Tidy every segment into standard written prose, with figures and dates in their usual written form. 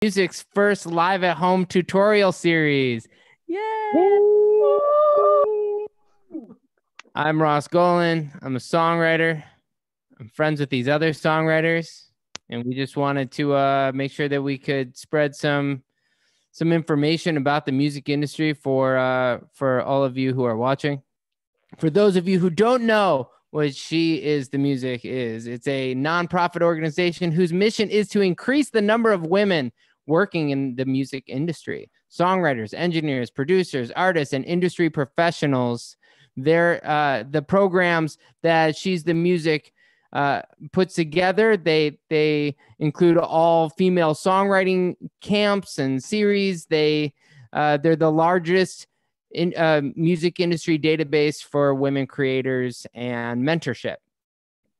Music's first live at home tutorial series. Yay! I'm Ross Golan. I'm a songwriter. I'm friends with these other songwriters, and we just wanted to make sure that we could spread some information about the music industry for all of you who are watching. For those of you who don't know what She Is the Music is, it's a nonprofit organization whose mission is to increase the number of women working in the music industry. Songwriters, engineers, producers, artists, and industry professionals. They're the programs that She's the Music puts together. They include all female songwriting camps and series. They're the largest music industry database for women creators and mentorship.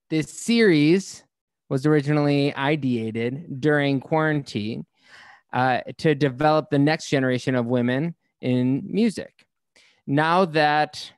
This series was originally ideated during quarantine to develop the next generation of women in music. Now that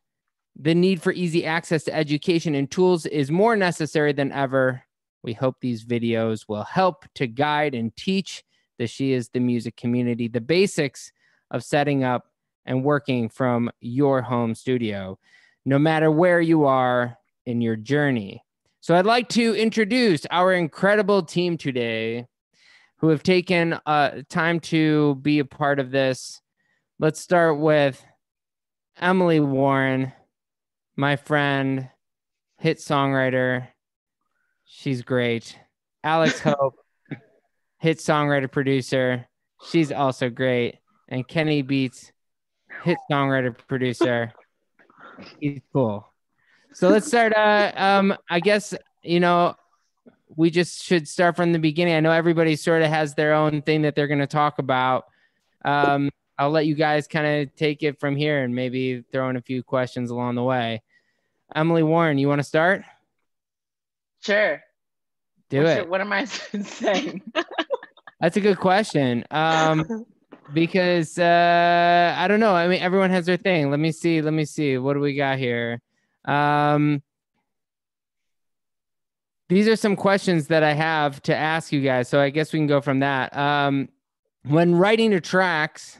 the need for easy access to education and tools is more necessary than ever, we hope these videos will help to guide and teach the She Is the Music community the basics of setting up and working from your home studio, no matter where you are in your journey. So I'd like to introduce our incredible team today who have taken time to be a part of this. Let's start with Emily Warren, my friend, hit songwriter. She's great. Alex Hope, hit songwriter, producer. She's also great. And Kenny Beats, hit songwriter, producer. He's cool. So let's start. I guess, we just should start from the beginning. I know everybody sort of has their own thing that they're going to talk about. I'll let you guys kind of take it from here and maybe throw in a few questions along the way. Emily Warren, you want to start? Sure. Do it. What am I saying? That's a good question. Because I don't know. I mean, everyone has their thing. Let me see. What do we got here? These are some questions that I have to ask you guys. So I guess we can go from that. When writing your tracks,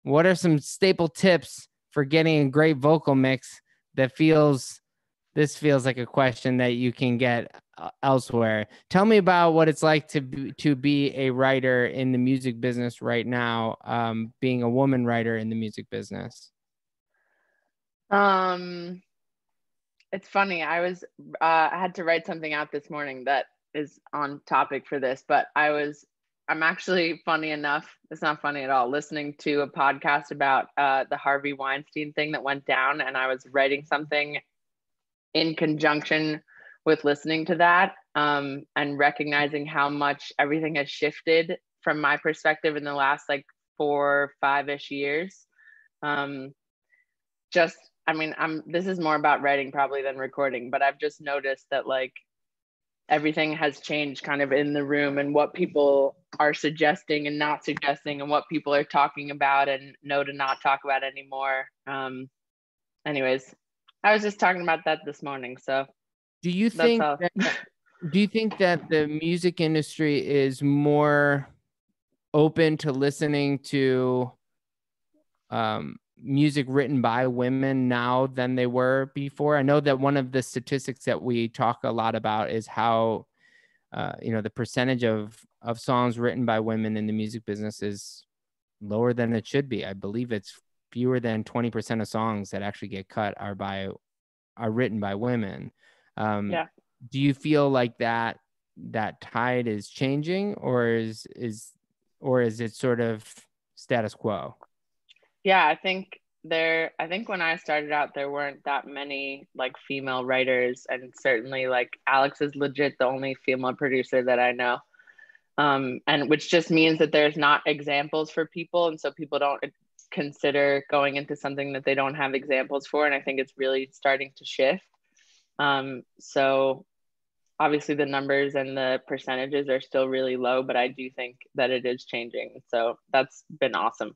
what are some staple tips for getting a great vocal mix that feels like a question that you can get elsewhere? Tell me about what it's like to be a writer in the music business right now, being a woman writer in the music business. It's funny. I had to write something out this morning that is on topic for this, but I'm actually, funny enough, it's not funny at all, listening to a podcast about the Harvey Weinstein thing that went down, and I was writing something in conjunction with listening to that, and recognizing how much everything has shifted from my perspective in the last 4, 5-ish years. This is more about writing probably than recording, but I've just noticed that everything has changed kind of in the room, and what people are suggesting and not suggesting, and what people are talking about and know to not talk about anymore. Anyways, I was just talking about that this morning. So do you think that the music industry is more open to listening to music written by women now than they were before? I know that one of the statistics that we talk a lot about is how the percentage of songs written by women in the music business is lower than it should be. I believe it's fewer than 20% of songs that actually get cut are written by women. Yeah. Do you feel like that tide is changing, or is it sort of status quo? Yeah, I think when I started out, there weren't that many female writers, and certainly Alex is legit the only female producer that I know. And which just means that there's not examples for people, and so people don't consider going into something that they don't have examples for, and I think it's really starting to shift. So obviously the numbers and the percentages are still really low, but I do think that it is changing. So that's been awesome.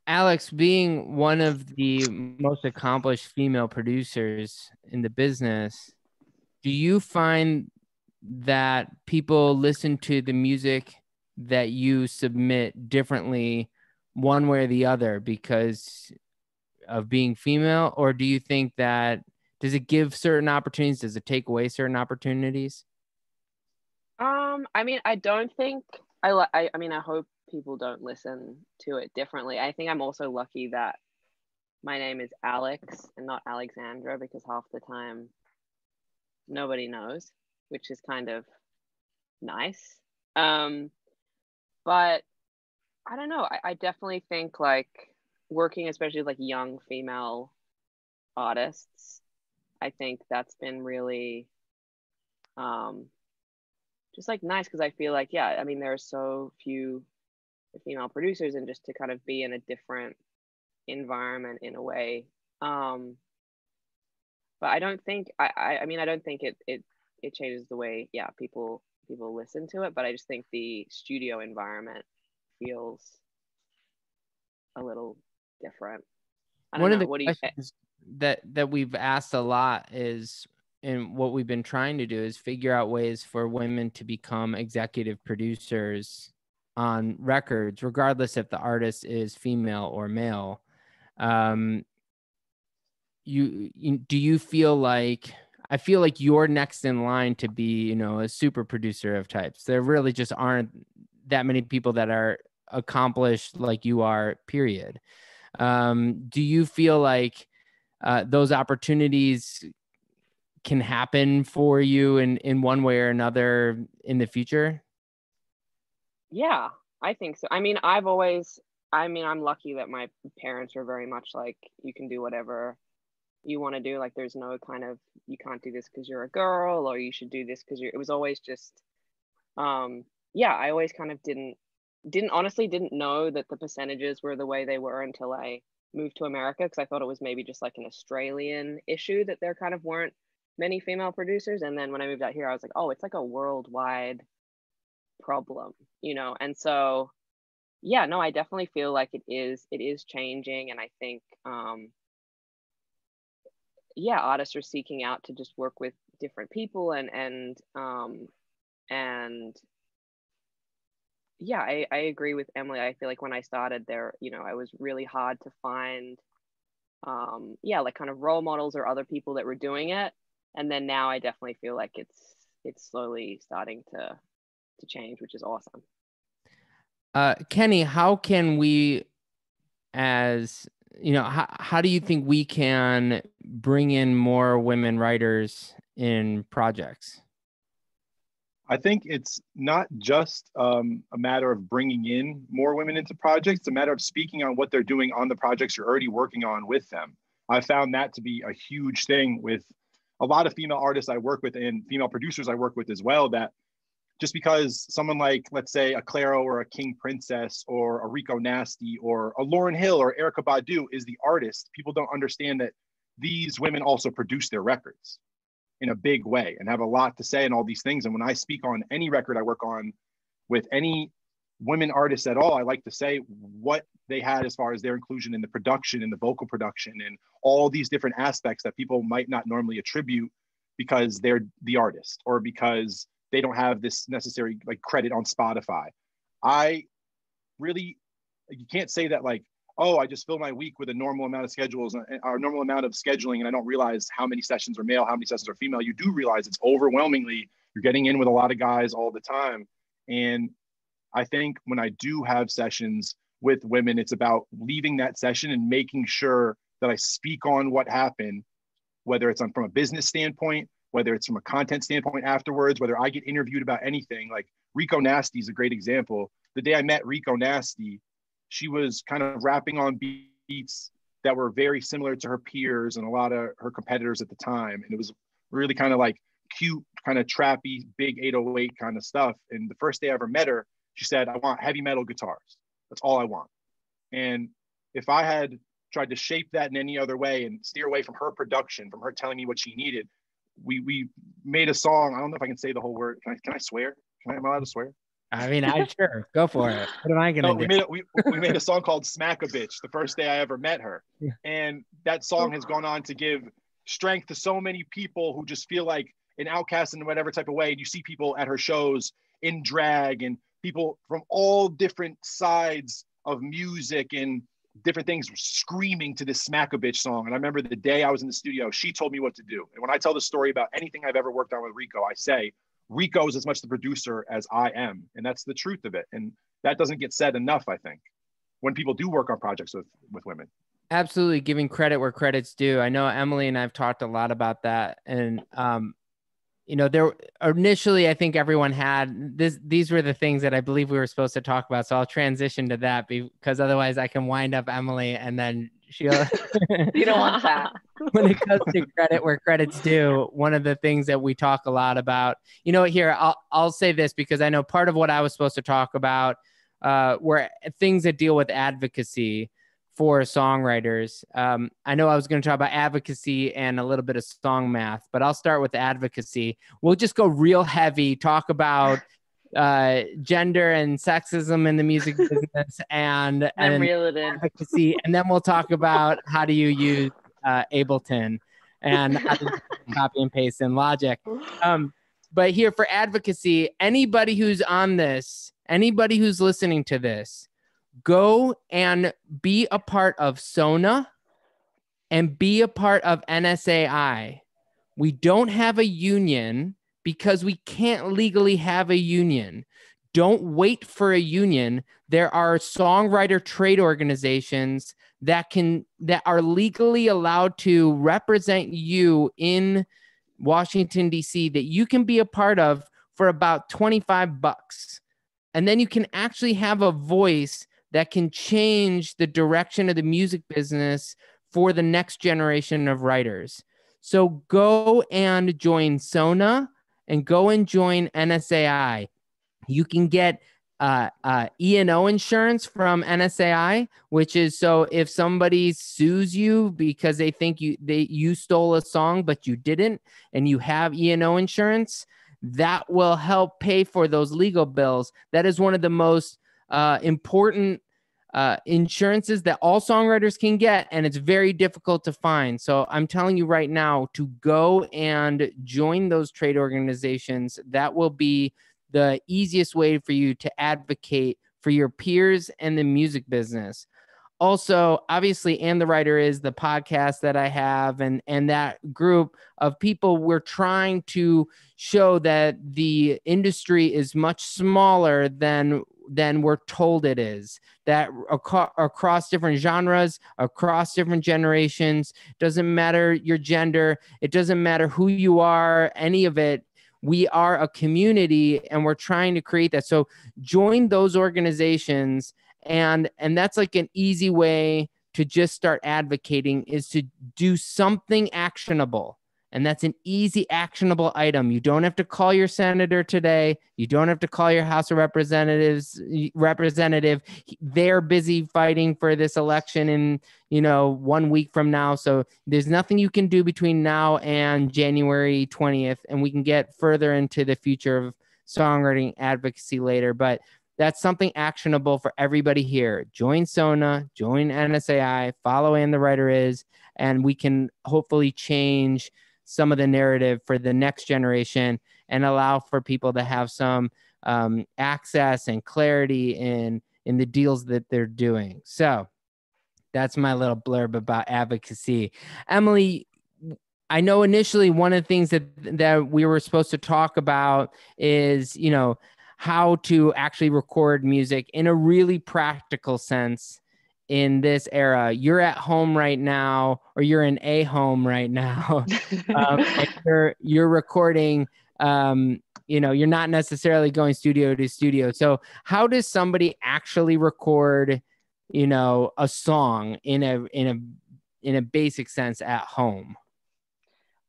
Alex, being one of the most accomplished female producers in the business, do you find that people listen to the music that you submit differently one way or the other because of being female? Or do you think that, does it give certain opportunities? Does it take away certain opportunities? I mean, I don't think I mean, I hope people don't listen to it differently. I think I'm also lucky that my name is Alex and not Alexandra, because half the time nobody knows, which is kind of nice. But I don't know. I definitely think like working, especially with like young female artists, I think that's been really just like nice, because I feel like, yeah, I mean, there are so few female producers, and just to kind of be in a different environment in a way. But I don't think I mean, I don't think it changes the way, yeah, people listen to it, but I just think the studio environment feels a little different. I don't One of know. the What do you questions that we've asked a lot is, and what we've been trying to do is figure out ways for women to become executive producers on records, regardless if the artist is female or male. Do you feel like, I feel like you're next in line to be, a super producer of types. There really just aren't that many people that are accomplished like you are, period. Do you feel like those opportunities can happen for you in one way or another in the future? Yeah, I think so. I mean, I'm lucky that my parents were very much like, you can do whatever you want to do. Like, there's no kind of, you can't do this because you're a girl, or you should do this because it was always just, yeah, I always kind of didn't know that the percentages were the way they were until I moved to America, because I thought it was maybe just like an Australian issue that there kind of weren't many female producers. And then when I moved out here, I was like, oh, it's like a worldwide problem, And so, yeah, no, I definitely feel like it is changing. And I think, yeah, artists are seeking out to just work with different people, and yeah, I agree with Emily. I feel like when I started there, I was really hard to find, yeah, like kind of role models or other people that were doing it. And then now I definitely feel like it's slowly starting to change, which is awesome. Kenny, how can we, as how do you think we can bring in more women writers in projects? I think it's not just a matter of bringing in more women into projects. It's a matter of speaking on what they're doing on the projects you're already working on with them. I found that to be a huge thing with a lot of female artists I work with and female producers I work with as well, that just because someone like, let's say, a Clairo or a King Princess or a Rico Nasty or a Lauryn Hill or Erykah Badu is the artist, people don't understand that these women also produce their records in a big way and have a lot to say and all these things. And when I speak on any record I work on with any women artists at all, I like to say what they had as far as their inclusion in the production and the vocal production and all these different aspects that people might not normally attribute because they're the artist or because they don't have this necessary like credit on Spotify. I really, you can't say that like, oh, I just fill my week with a normal amount of schedules or normal amount of scheduling, and I don't realize how many sessions are male, how many sessions are female. You do realize it's overwhelmingly, you're getting in with a lot of guys all the time. And I think when I do have sessions with women, it's about leaving that session and making sure that I speak on what happened, whether it's from a business standpoint, whether it's from a content standpoint afterwards, whether I get interviewed about anything. Like Rico Nasty is a great example. The day I met Rico Nasty, she was kind of rapping on beats that were very similar to her peers and a lot of her competitors at the time. And it was really kind of like cute, kind of trappy, big 808 kind of stuff. And the first day I ever met her, she said, I want heavy metal guitars. That's all I want. And if I had tried to shape that in any other way and steer away from her production, from her telling me what she needed, we made a song. I don't know if I can say the whole word. Can I swear? Am I allowed to swear? I mean, I sure go for it. What am I gonna do? We made a song called "Smack a Bitch" the first day I ever met her, and that song has gone on to give strength to so many people who just feel like an outcast in whatever type of way. And you see people at her shows in drag and people from all different sides of music and different things were screaming to this Smack a Bitch song. And I remember the day I was in the studio, she told me what to do. And when I tell the story about anything I've ever worked on with Rico, I say, Rico is as much the producer as I am. And that's the truth of it. And that doesn't get said enough, I think, when people do work on projects with women. Absolutely, giving credit where credit's due. I know Emily and I've talked a lot about that. And you know, there initially, I think everyone had this. These were the things that I believe we were supposed to talk about. So I'll transition to that because otherwise I can wind up Emily and then she'll. You don't want that. When it comes to credit where credit's due, one of the things that we talk a lot about, you know, here, I'll say this because I know part of what I was supposed to talk about were things that deal with advocacy for songwriters. I know I was going to talk about advocacy and a little bit of song math, but I'll start with advocacy. We'll just go real heavy, talk about gender and sexism in the music business and reel it in. advocacy. And then we'll talk about how do you use Ableton and how to copy and paste in Logic. But here for advocacy, anybody who's on this, anybody who's listening to this, go and be a part of SONA and be a part of NSAI. We don't have a union because we can't legally have a union. Don't wait for a union. There are songwriter trade organizations that are legally allowed to represent you in Washington, D.C. that you can be a part of for about $25. And then you can actually have a voice that can change the direction of the music business for the next generation of writers. So go and join SONA and go and join NSAI. You can get E&O insurance from NSAI, which is so if somebody sues you because they think you stole a song, but you didn't, and you have E&O insurance, that will help pay for those legal bills. That is one of the most important insurances that all songwriters can get, and it's very difficult to find. So I'm telling you right now to go and join those trade organizations. That will be the easiest way for you to advocate for your peers and the music business. Also, obviously, And the Writer is the podcast that I have, and that group of people, we're trying to show that the industry is much smaller than we're told it is, that across different genres, across different generations, doesn't matter your gender, it doesn't matter who you are, any of it. We are a community and we're trying to create that. So join those organizations, and that's like an easy way to just start advocating, is to do something actionable. And that's an easy actionable item. You don't have to call your senator today. You don't have to call your House of Representative. They're busy fighting for this election in, 1 week from now. So there's nothing you can do between now and January 20th. And we can get further into the future of songwriting advocacy later. But that's something actionable for everybody here. Join SONA, join NSAI, follow And the Writer Is, and we can hopefully change some of the narrative for the next generation and allow for people to have some access and clarity in the deals that they're doing. So that's my little blurb about advocacy. Emily, I know initially one of the things that we were supposed to talk about is, how to actually record music in a really practical sense in this era. You're at home right now, or you're in a home right now. And you're recording, you're not necessarily going studio to studio. So how does somebody actually record, a song in a basic sense at home?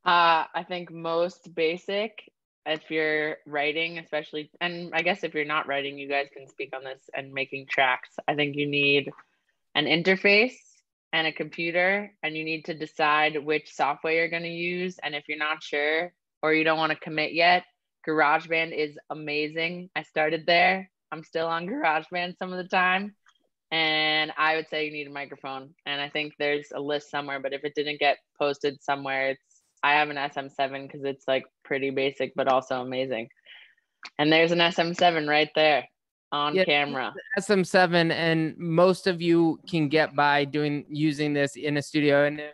I think most basic, if you're writing, especially, and I guess if you're not writing, you guys can speak on this, and making tracks, I think you need an interface and a computer, and you need to decide which software you're going to use. And if you're not sure or you don't want to commit yet, GarageBand is amazing. I started there. I'm still on GarageBand some of the time. And I would say you need a microphone. And I think there's a list somewhere, but if it didn't get posted somewhere, I have an SM7 because it's like pretty basic, but also amazing. And there's an SM7 right there. on camera. SM7, and most of you can get by using this in a studio. And if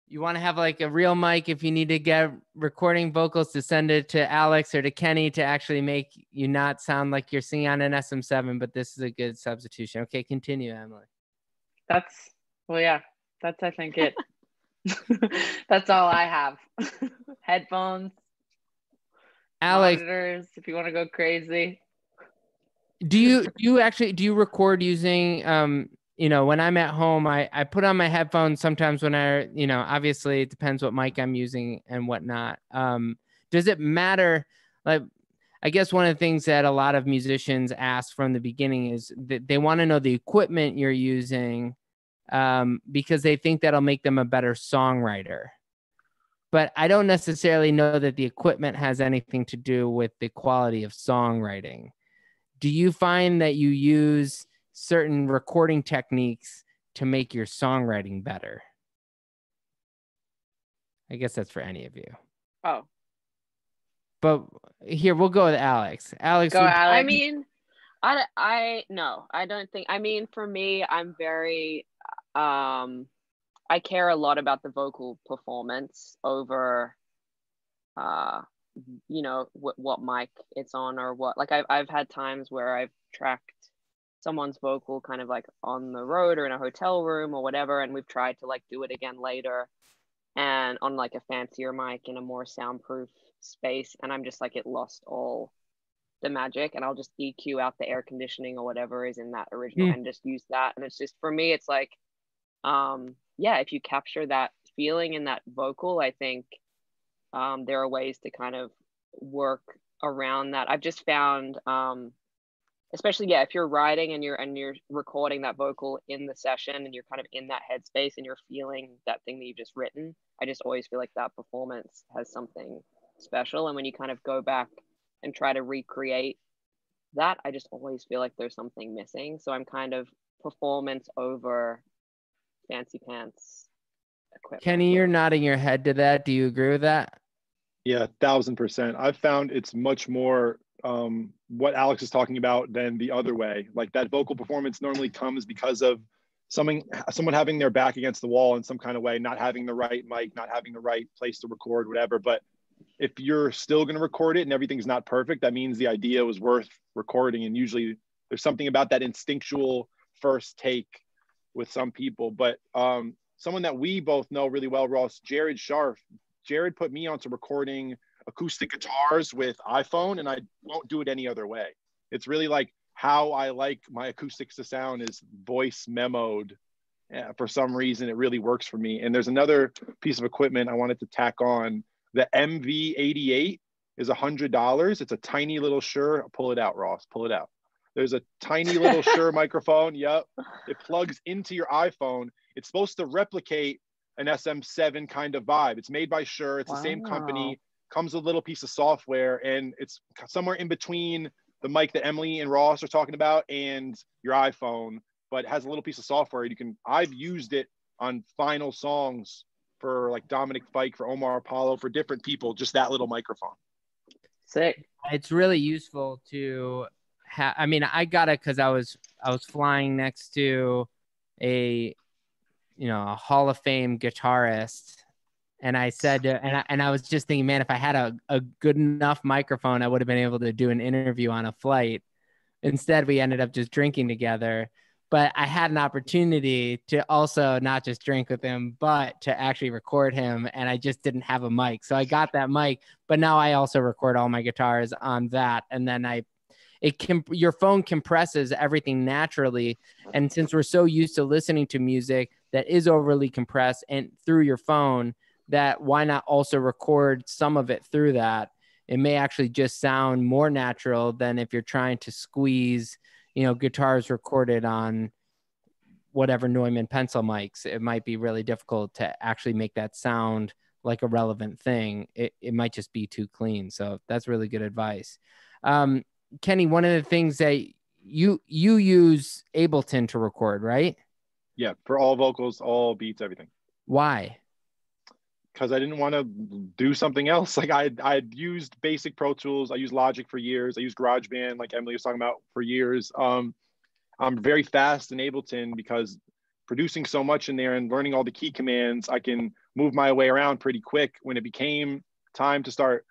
you want to have like a real mic, if you need to get recording vocals to send it to Alex or to Kenny to actually make you not sound like you're singing on an SM7, but this is a good substitution. Okay, continue, Emily. That's I think it. That's all I have. Headphones, Alex, monitors, if you want to go crazy. Do you record using when I'm at home, I put on my headphones sometimes when obviously it depends what mic I'm using and whatnot. Does it matter? Like, I guess one of the things that a lot of musicians ask from the beginning is that they want to know the equipment you're using, because they think that'll make them a better songwriter. But I don't necessarily know that the equipment has anything to do with the quality of songwriting. Do you find that you use certain recording techniques to make your songwriting better? I guess that's for any of you. Oh. But here, we'll go with Alex. Alex, Alex. I mean, I don't think, for me, I'm very, I care a lot about the vocal performance over, what mic it's on or what. Like I've had times where I've tracked someone's vocal kind of like on the road or in a hotel room or whatever, and we've tried to like do it again later and on like a fancier mic in a more soundproof space, and I'm just like, it lost all the magic, and I'll just EQ out the air conditioning or whatever is in that original and just use that. And it's just, for me, it's like, if you capture that feeling in that vocal, I think there are ways to kind of work around that. I've just found, especially, if you're writing and you're recording that vocal in the session and you're kind of in that headspace and you're feeling that thing that you've just written, I just always feel like that performance has something special. And when you kind of go back and try to recreate that, I just always feel like there's something missing. So I'm kind of performance over fancy pants equipment. Kenny, you're nodding your head to that. Do you agree with that? Yeah, 1000%. I've found it's much more what Alex is talking about than the other way. Like, that vocal performance normally comes because of someone having their back against the wall in some kind of way, not having the right mic, not having the right place to record, whatever. But if you're still going to record it and everything's not perfect, that means the idea was worth recording. And usually there's something about that instinctual first take with some people. But someone that we both know really well, Ross, Jared Scharf. Jared put me onto recording acoustic guitars with iPhone, and I won't do it any other way. It's really like how I like my acoustics to sound is voice memoed. For some reason, it really works for me. And there's another piece of equipment I wanted to tack on. The MV88 is $100. It's a tiny little Shure. Pull it out, Ross. Pull it out. There's a tiny little Shure microphone. Yep. It plugs into your iPhone. It's supposed to replicate an SM7 kind of vibe. It's made by Shure. It's the same company. Comes with a little piece of software, and it's somewhere in between the mic that Emily and Ross are talking about and your iPhone, but it has a little piece of software. I've used it on final songs for like Dominic Fike, for Omar Apollo, for different people, just that little microphone. Sick. It's really useful to have. I mean, I got it because I was flying next to a Hall of Fame guitarist, and I said, and I was just thinking, man, if I had a good enough microphone, I would have been able to do an interview on a flight. Instead, we ended up just drinking together. But I had an opportunity to also not just drink with him, but to actually record him. And I just didn't have a mic. So I got that mic, but now I also record all my guitars on that. And then your phone compresses everything naturally. And since we're so used to listening to music that is overly compressed and through your phone, that why not also record some of it through that? It may actually just sound more natural than if you're trying to squeeze guitars recorded on whatever Neumann pencil mics. It might be really difficult to actually make that sound like a relevant thing. It might just be too clean. So that's really good advice. Kenny, one of the things that you use Ableton to record, right? Yeah, for all vocals, all beats, everything. Why? because I didn't want to do something else. Like I had used basic Pro Tools. I used Logic for years. I used GarageBand, like Emily was talking about, for years. I'm very fast in Ableton because producing so much in there and learning all the key commands, I can move my way around pretty quick. When it became time to start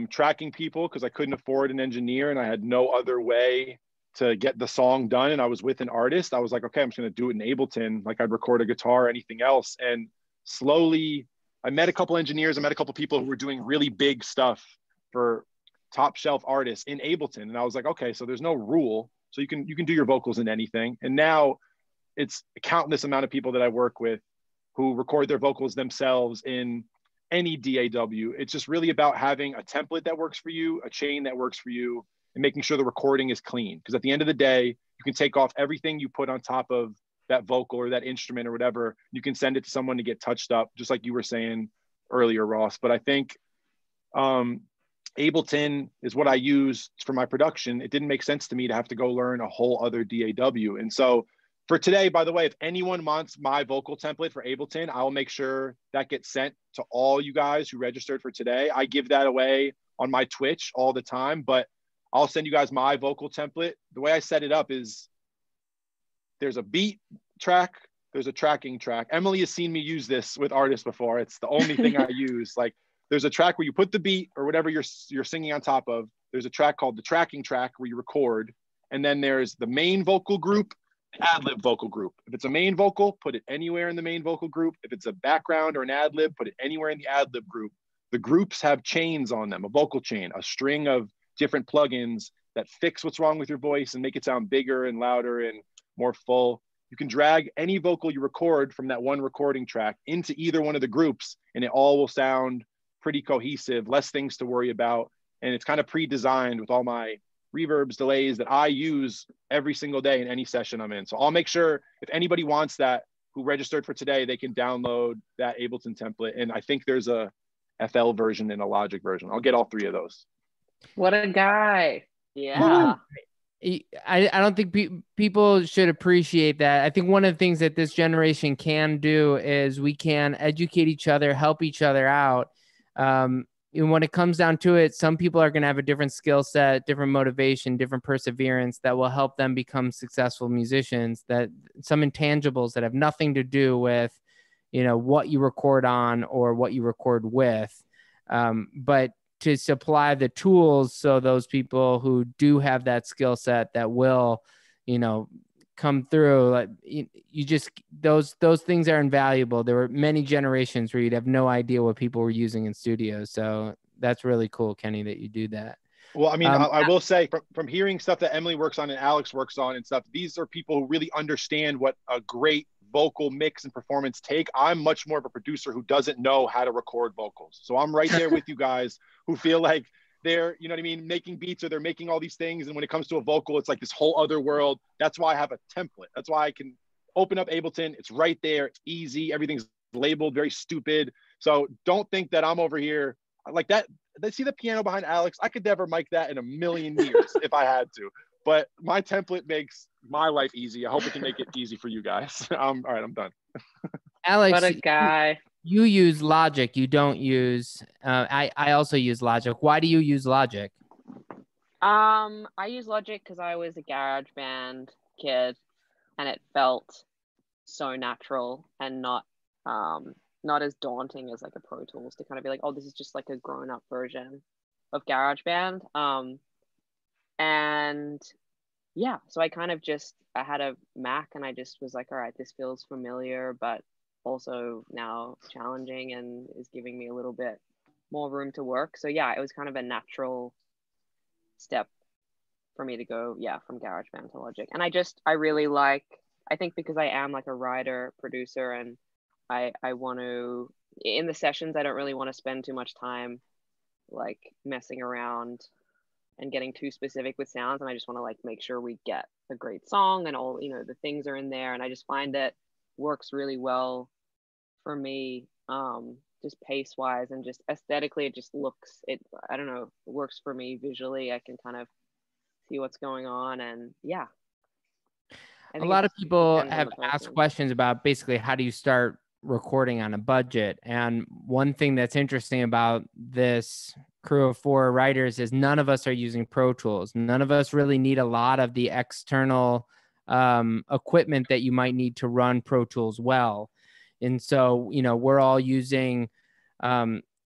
tracking people, because I couldn't afford an engineer and I had no other way to get the song done, and I was with an artist, I was like, okay, I'm just going to do it in Ableton, like I'd record a guitar or anything else. And slowly I met a couple engineers, I met a couple people who were doing really big stuff for top shelf artists in Ableton. And I was like, okay, so there's no rule. So you can do your vocals in anything. And now it's a countless amount of people that I work with who record their vocals themselves in any DAW. It's just really about having a template that works for you, a chain that works for you, and making sure the recording is clean. Because at the end of the day, you can take off everything you put on top of that vocal or that instrument or whatever. You can send it to someone to get touched up, just like you were saying earlier, Ross. But I think Ableton is what I use for my production. It didn't make sense to me to have to go learn a whole other DAW. And so for today, by the way, if anyone wants my vocal template for Ableton, I'll make sure that gets sent to all you guys who registered for today. I give that away on my Twitch all the time, but I'll send you guys my vocal template. The way I set it up is there's a beat track, there's a tracking track. Emily has seen me use this with artists before. It's the only thing I use. Like there's a track where you put the beat or whatever you're singing on top of. There's a track called the tracking track where you record. And then there's the main vocal group, ad-lib vocal group. If it's a main vocal, put it anywhere in the main vocal group. If it's a background or an ad-lib, put it anywhere in the ad-lib group. The groups have chains on them, a vocal chain, a string of different plugins that fix what's wrong with your voice and make it sound bigger and louder and more full. You can drag any vocal you record from that one recording track into either one of the groups, and it all will sound pretty cohesive, less things to worry about. And it's kind of pre-designed with all my reverbs, delays that I use every single day in any session I'm in. So I'll make sure if anybody wants that, who registered for today, they can download that Ableton template. And I think there's a FL version and a Logic version. I'll get all three of those. What a guy. Yeah. I don't think people should appreciate that. I think one of the things that this generation can do is we can educate each other, help each other out. And when it comes down to it, some people are going to have a different skill set, different motivation, different perseverance that will help them become successful musicians, that some intangibles that have nothing to do with, what you record on or what you record with. But to supply the tools so those people who do have that skill set that will, come through, like you just, those things are invaluable. There were many generations where you'd have no idea what people were using in studios. So that's really cool, Kenny, that you do that. Well, I mean, I will say from hearing stuff that Emily works on and Alex works on and stuff, these are people who really understand what a great vocal mix and performance take. I'm much more of a producer who doesn't know how to record vocals. So I'm right there with you guys who feel like they're, making beats or they're making all these things. And when it comes to a vocal, it's like this whole other world. That's why I have a template. That's why I can open up Ableton. It's right there. It's easy. Everything's labeled, very stupid. So don't think that I'm over here like that. See the piano behind Alex? I could never mic that in a million years if I had to. But my template makes my life easy. I hope it can make it easy for you guys. All right, I'm done. Alex, What a guy. You use Logic. You don't use, I also use Logic. Why do you use Logic? I use Logic because I was a GarageBand kid and it felt so natural and not as daunting as like a Pro Tools to kind of be like, oh, this is just like a grown up version of GarageBand. And yeah, so I kind of I had a Mac and I just was like, all right, this feels familiar, but also now challenging and is giving me a little bit more room to work. So yeah, it was kind of a natural step for me to go, from GarageBand to Logic. And I really like, I think because I am like a writer, producer, and I want to, in the sessions, I don't really want to spend too much time like messing around and getting too specific with sounds. And I just want to like make sure we get a great song and all, the things are in there. And I just find that works really well for me, just pace wise and just aesthetically. It just looks, I don't know, it works for me visually. I can kind of see what's going on. And yeah. A lot of people have asked questions about basically how do you start recording on a budget. And one thing that's interesting about this crew of 4 writers is none of us are using Pro Tools. None of us really need a lot of the external equipment that you might need to run Pro Tools well. And so, we're all using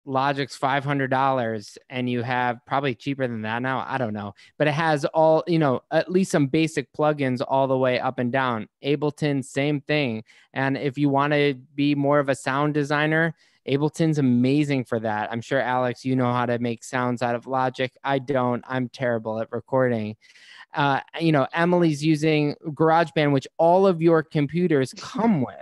Logic's $500, and you have probably cheaper than that now. I don't know, but it has all, at least some basic plugins all the way up and down. Ableton, same thing. And if you want to be more of a sound designer, Ableton's amazing for that. I'm sure, Alex, you know how to make sounds out of Logic. I don't. I'm terrible at recording. Emily's using GarageBand, which all of your computers come with.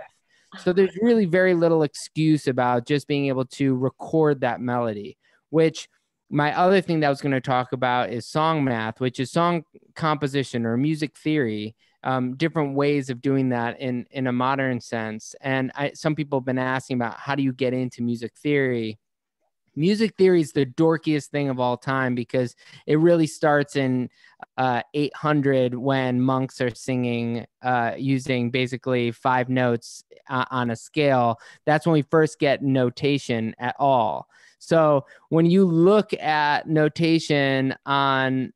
So there's really very little excuse about just being able to record that melody, which my other thing that I was going to talk about is song math, which is song composition or music theory, different ways of doing that in a modern sense. And some people have been asking about how do you get into music theory? Music theory is the dorkiest thing of all time because it really starts in 800 when monks are singing using basically 5 notes on a scale. That's when we first get notation at all. So when you look at notation on,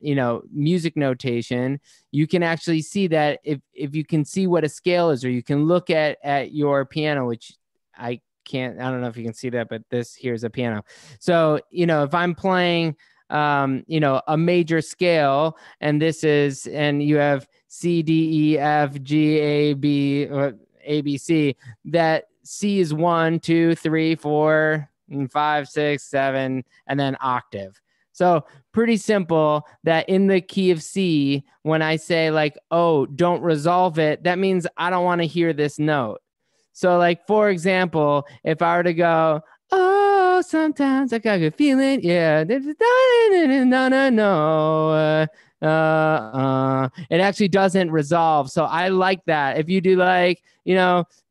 music notation, you can actually see that if you can see what a scale is, or you can look at your piano, which I don't know if you can see that, but here's a piano. So, if I'm playing, a major scale, and you have C, D, E, F, G, A, B, or A, B, C, that C is 1, 2, 3, 4, and 5, 6, 7, and then octave. So pretty simple that in the key of C, when I say like, oh, don't resolve it, that means I don't want to hear this note. So, like, for example, if I were to go, oh, sometimes I got a good feeling, yeah, no, it actually doesn't resolve. So I like that. If you do like,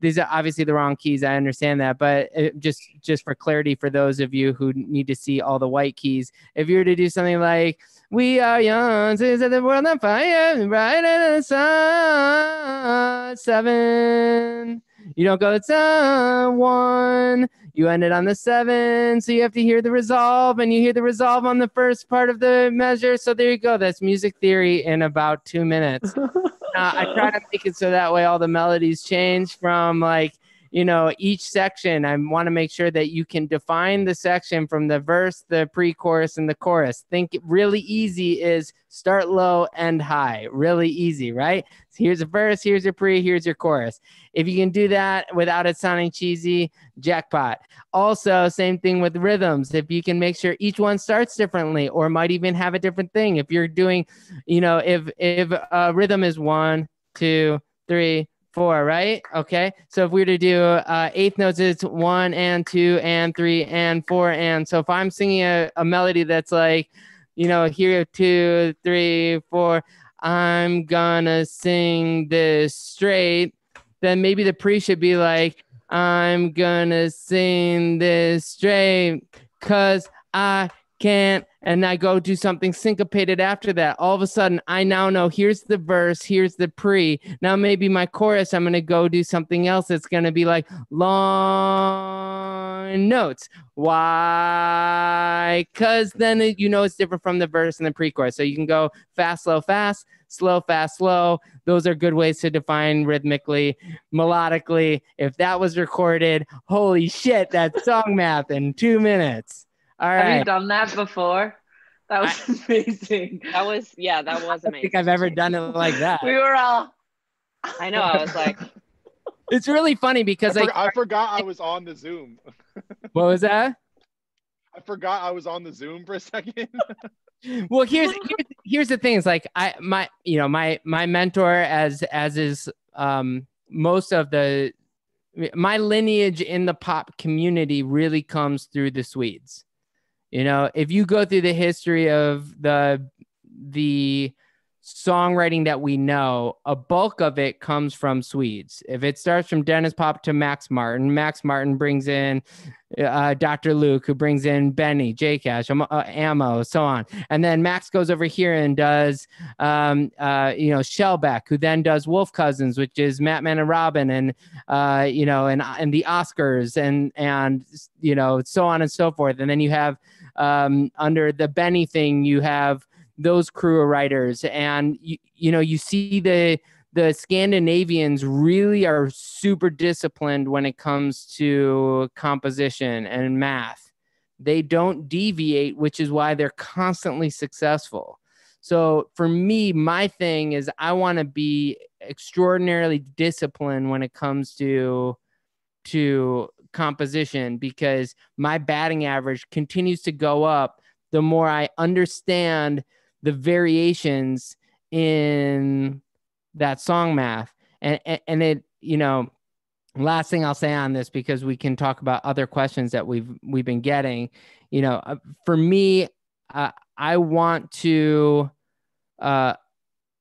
these are obviously the wrong keys. I understand that, but just for clarity, for those of you who need to see all the white keys, if you were to do something like, we are young, to set the world on fire, bright in the sun, 7. You don't go, it's 1. You end it on the 7. So you have to hear the resolve, and you hear the resolve on the first part of the measure. So there you go. That's music theory in about 2 minutes. I try to make it so that way all the melodies change from each section. I want to make sure that you can define the section from the verse, the pre-chorus, and the chorus. Think really easy is start low, end high. Really easy, right? So here's a verse, here's your pre, here's your chorus. If you can do that without it sounding cheesy, jackpot. Also, same thing with rhythms. If you can make sure each one starts differently, or might even have a different thing. If you're doing, if a rhythm is 1, 2, 3, 4, right? Okay. So if we were to do eighth notes, it's 1 and 2 and 3 and 4. And so if I'm singing a melody that's like, here 2, 3, 4, I'm gonna sing this straight, then maybe the pre should be like, I'm gonna sing this straight because I can't, and I go do something syncopated after that. All of a sudden, I now know here's the verse, here's the pre. Now maybe my chorus, I'm going to go do something else. It's going to be like long notes. Why? Because then it's different from the verse and the pre-chorus. So you can go fast, slow, fast, slow, fast, slow. Those are good ways to define rhythmically, melodically. If that was recorded, holy shit, that's song math in 2 minutes. All right. Have you done that before? That was amazing. That was amazing. I don't think I've ever done it like that. We were all. I know. I was like, it's really funny because I forgot I was on the Zoom. What was that? I forgot I was on the Zoom for a second. Well, here's the thing. It's like my mentor, as is most of my lineage in the pop community really comes through the Swedes. If you go through the history of the songwriting that we know, a bulk of it comes from Swedes. If it starts from Dennis Pop to Max Martin brings in Dr. Luke, who brings in Benny, J Cash, Ammo, so on. And then Max goes over here and does, Shellback, who then does Wolf Cousins, which is Matman and Robin, and the Oscars, and so on and so forth. And then you have under the Benny thing, you have those crew of writers, and you see the Scandinavians really are super disciplined when it comes to composition and math. They don't deviate, which is why they're constantly successful. So for me, my thing is I want to be extraordinarily disciplined when it comes to composition, because my batting average continues to go up the more I understand the variations in that song math. And it, last thing I'll say on this, because we can talk about other questions that we've been getting, for me, I want to,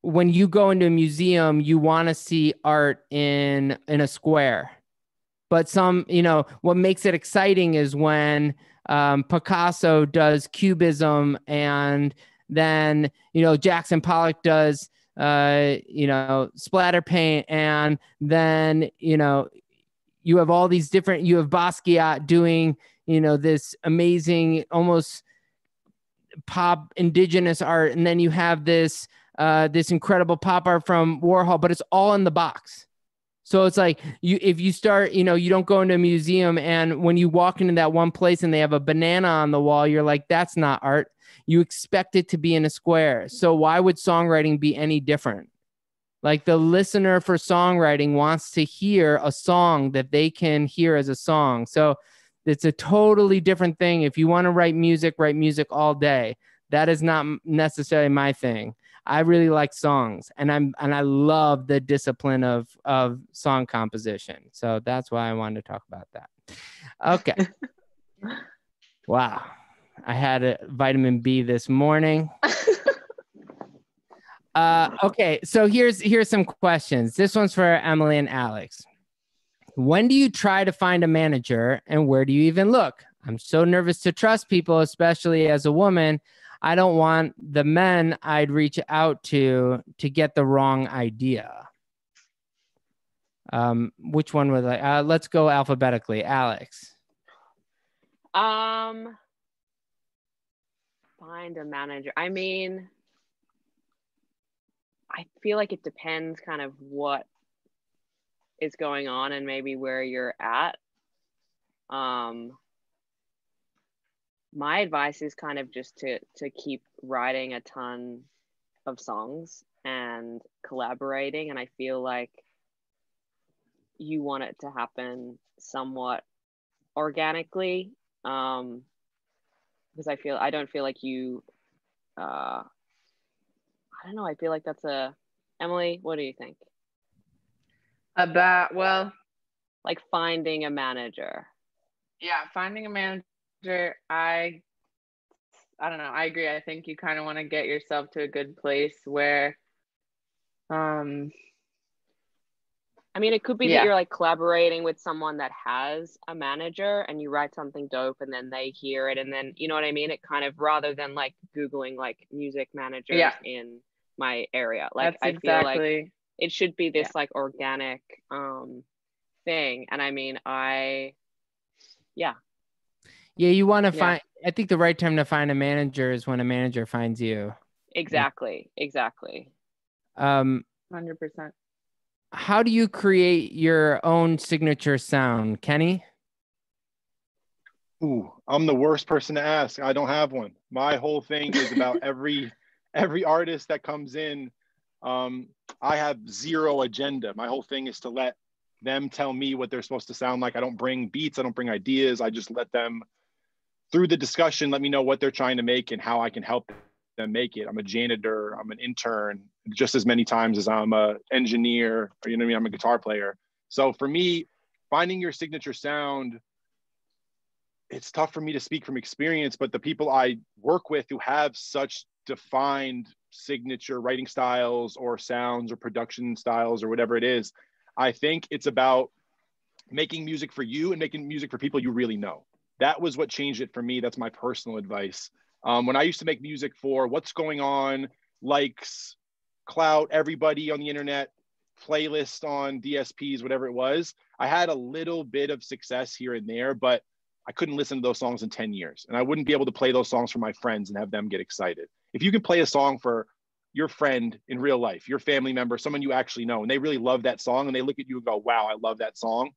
when you go into a museum, you want to see art in a square. But what makes it exciting is when Picasso does cubism, and then Jackson Pollock does splatter paint, and then you have all these different, you have Basquiat doing this amazing almost pop indigenous art, and then you have this incredible pop art from Warhol, but it's all in the box. So it's like if you start, you don't go into a museum, and when you walk into that one place and they have a banana on the wall, you're like, that's not art. You expect it to be in a square. So why would songwriting be any different? Like, the listener for songwriting wants to hear a song that they can hear as a song. So it's a totally different thing. If you want to write music all day. That is not necessarily my thing. I really like songs, and I love the discipline of song composition. So that's why I wanted to talk about that. Okay. Wow. I had a vitamin B this morning. Okay. So here's some questions. This one's for Emily and Alex. When do you try to find a manager, and where do you even look? I'm so nervous to trust people, especially as a woman. I don't want the men I'd reach out to get the wrong idea. Which one would I? Let's go alphabetically. Alex. Find a manager. I mean, I feel like it depends kind of what is going on and maybe where you're at. My advice is kind of just to keep writing a ton of songs and collaborating. And I feel like you want it to happen somewhat organically. Because I don't feel like you, I don't know. I feel like that's Emily, what do you think? Like finding a manager. Yeah, finding a manager. I don't know. I agree. I think you kind of want to get yourself to a good place where, I mean, it could be that you're like collaborating with someone that has a manager and you write something dope and then they hear it. And then, you know what I mean? It kind of, rather than like Googling like music managers in my area. Like, I feel like it should be this like organic thing. And I mean, you want to find, I think the right time to find a manager is when a manager finds you. Exactly. 100%. How do you create your own signature sound, Kenny? Ooh, I'm the worst person to ask. I don't have one. My whole thing is about every artist that comes in. I have zero agenda. My whole thing is to let them tell me what they're supposed to sound like. I don't bring beats. I don't bring ideas. I just let them, through the discussion, let me know what they're trying to make and how I can help them make it. I'm a janitor. I'm an intern just as many times as I'm a engineer, or, you know what I mean? I'm a guitar player. So for me, finding your signature sound, it's tough for me to speak from experience, but the people I work with who have such defined signature writing styles or sounds or production styles or whatever it is. I think it's about making music for you and making music for people you really know. That was what changed it for me. That's my personal advice. When I used to make music for what's going on, likes, clout, everybody on the internet, playlist on DSPs, whatever it was, I had a little bit of success here and there, but I couldn't listen to those songs in 10 years. And I wouldn't be able to play those songs for my friends and have them get excited. If you can play a song for your friend in real life, your family member, someone you actually know, and they really love that song and they look at you and go, wow, I love that song.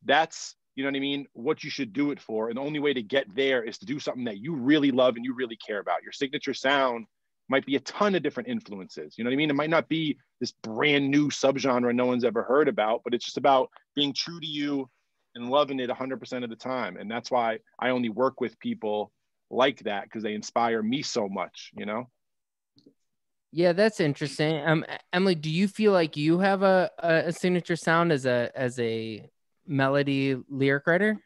That's, you know what I mean, what you should do it for. And the only way to get there is to do something that you really love and you really care about. Your signature sound might be a ton of different influences. You know what I mean? It might not be this brand new subgenre no one's ever heard about, but it's just about being true to you and loving it 100% of the time. And that's why I only work with people like that, because they inspire me so much, you know? Yeah, that's interesting. Emily, do you feel like you have a signature sound as a melody lyric writer?